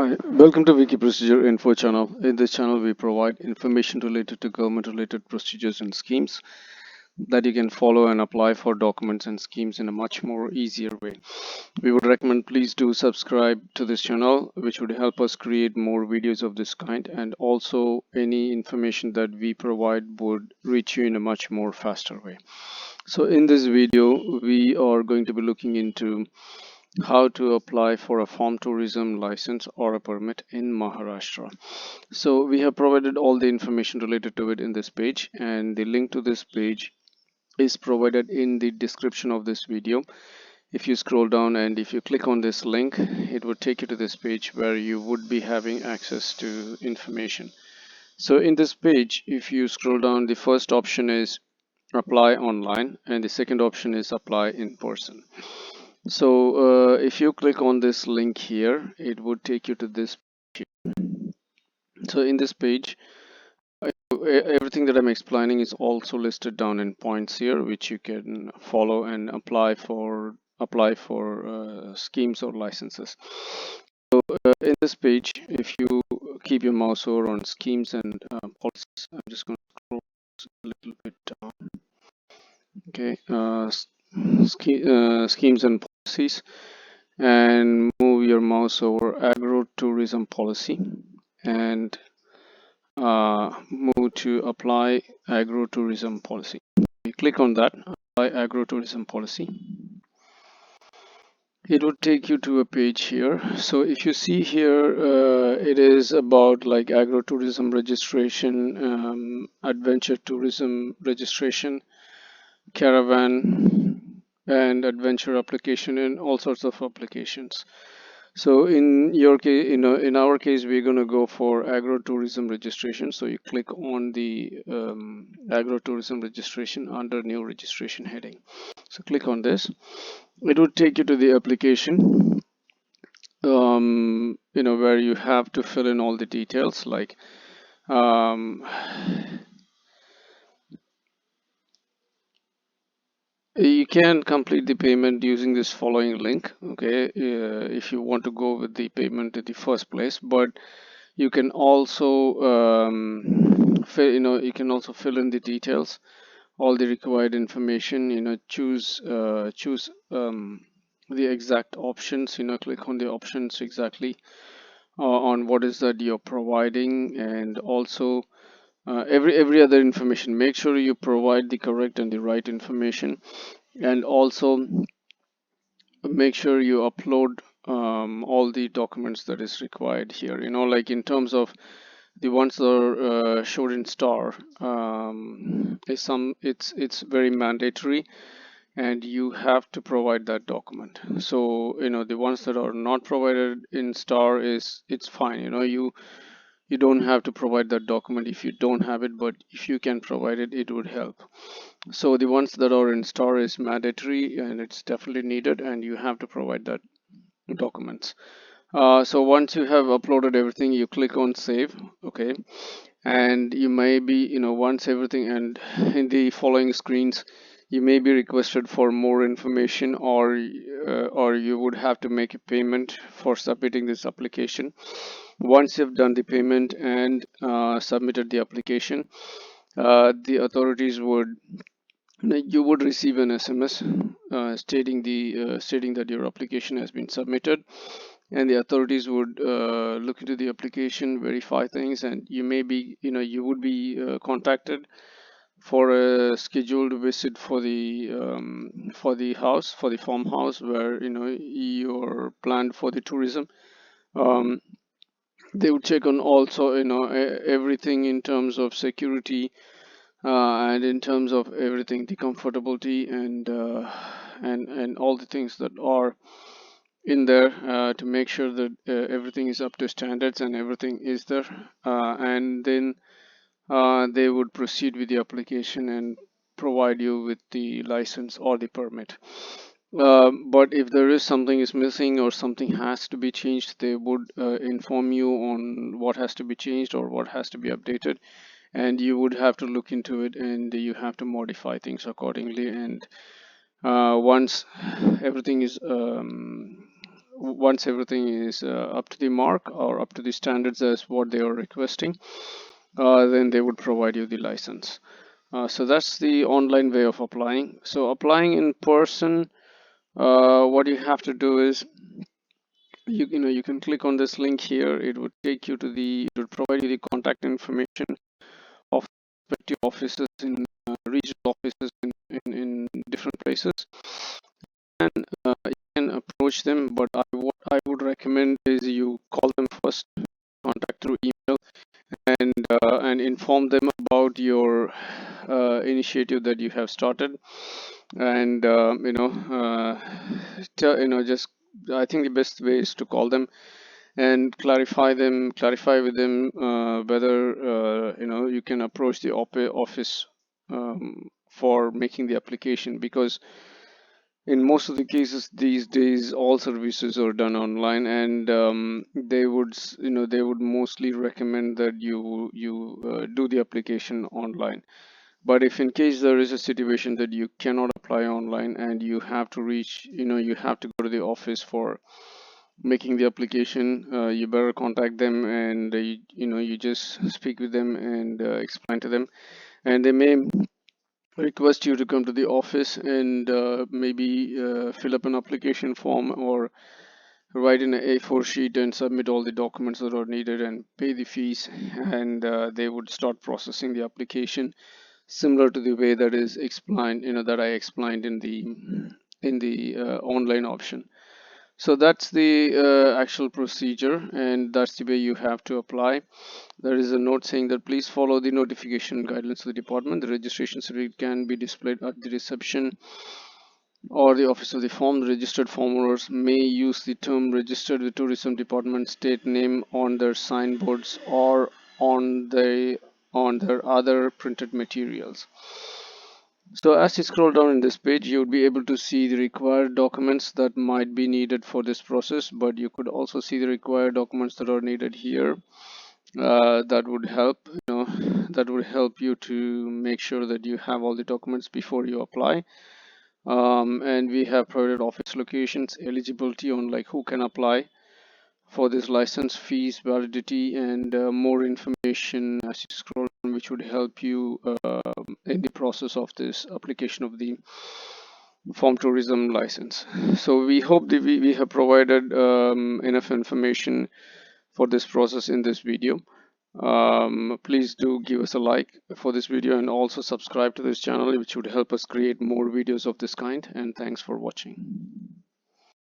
Hi, welcome to Wiki Procedure Info channel. In this channel, we provide information related to government-related procedures and schemes that you can follow and apply for documents and schemes in a much more easier way. We would recommend please do subscribe to this channel, which would help us create more videos of this kind, and also any information that we provide would reach you in a much more faster way. So in this video, we are going to be looking into how to apply for a farm tourism license or a permit in Maharashtra. So we have provided all the information related to it in this page, and the link to this page is provided in the description of this video. If you scroll down and if you click on this link, it would take you to this page where you would be having access to information. So in this page, if you scroll down, the first option is apply online and the second option is apply in person. So if you click on this link here, it would take you to this page. So in this page, everything that I'm explaining is also listed down in points here, which you can follow and apply for schemes or licenses. So in this page, if you keep your mouse over on schemes and policies, I'm just going to scroll a little bit down. Okay, schemes and policies, and move your mouse over agro-tourism policy and move to apply agro-tourism policy. You click on that, apply agro-tourism policy. It would take you to a page here. So if you see here, it is about like agro-tourism registration, adventure tourism registration, caravan and adventure application, and all sorts of applications. So in your case, in our case, we're going to go for agro-tourism registration. So you click on the agro-tourism registration under new registration heading. So click on this. It would take you to the application, where you have to fill in all the details like you can complete the payment using this following link, okay, if you want to go with the payment in the first place. But you can also you can also fill in the details, all the required information, choose the exact options, click on the options exactly on what is that you're providing, and also every other information. Make sure you provide the correct and the right information, and also make sure you upload all the documents that is required here, like in terms of the ones that are showed in star, it's very mandatory and you have to provide that document. So the ones that are not provided in star, it's fine, you don't have to provide that document if you don't have it, but if you can provide it, it would help. So the ones that are in star is mandatory and it's definitely needed, and you have to provide that documents. So once you have uploaded everything, you click on save. Okay, and you may be, once everything, and in the following screens you may be requested for more information, or you would have to make a payment for submitting this application. Once you've done the payment and submitted the application, the authorities would you would receive an SMS stating that your application has been submitted, and the authorities would look into the application, verify things, and you may be, you would be contacted for a scheduled visit for the house, for the farmhouse where you're planned for the tourism. Um, they would check on also, everything in terms of security, and in terms of everything, the comfortability, and all the things that are in there, to make sure that everything is up to standards and everything is there, and then they would proceed with the application and provide you with the license or the permit. But if there is something is missing or something has to be changed, they would inform you on what has to be changed or what has to be updated, and you would have to look into it and you have to modify things accordingly. And once everything is once everything is up to the mark or up to the standards as what they are requesting, then they would provide you the license. So that's the online way of applying. So applying in person, what you have to do is you can click on this link here. It would take you to it would provide you the contact information of respective offices in regional offices in different places, and you can approach them. But what I would recommend is you call them first, contact through email, and inform them about your initiative that you have started, and just I think the best way is to call them and clarify with them whether you can approach the office for making the application, because in most of the cases these days all services are done online, and they would mostly recommend that you do the application online. But if in case there is a situation that you cannot apply online and you have to you have to go to the office for making the application, you better contact them, and you just speak with them and explain to them, and they may request you to come to the office and maybe fill up an application form or write in an A4 sheet and submit all the documents that are needed and pay the fees, and they would start processing the application similar to the way that is explained, that I explained in the online option. So that's the actual procedure, and that's the way you have to apply. There is a note saying that please follow the notification guidelines of the department. The registration certificate can be displayed at the reception or the office of the form. The registered form owners may use the term registered with tourism department state name on their signboards or on their other printed materials. So as you scroll down in this page, you would be able to see the required documents that might be needed for this process, but you could also see the required documents that are needed here. That would help, that would help you to make sure that you have all the documents before you apply. And we have provided office locations, eligibility on like who can apply for this license, fees, validity, and more information as you scroll down, which would help you in the process of this application of the farm tourism license. So we hope that we have provided enough information for this process in this video. Please do give us a like for this video and also subscribe to this channel, which would help us create more videos of this kind. And thanks for watching.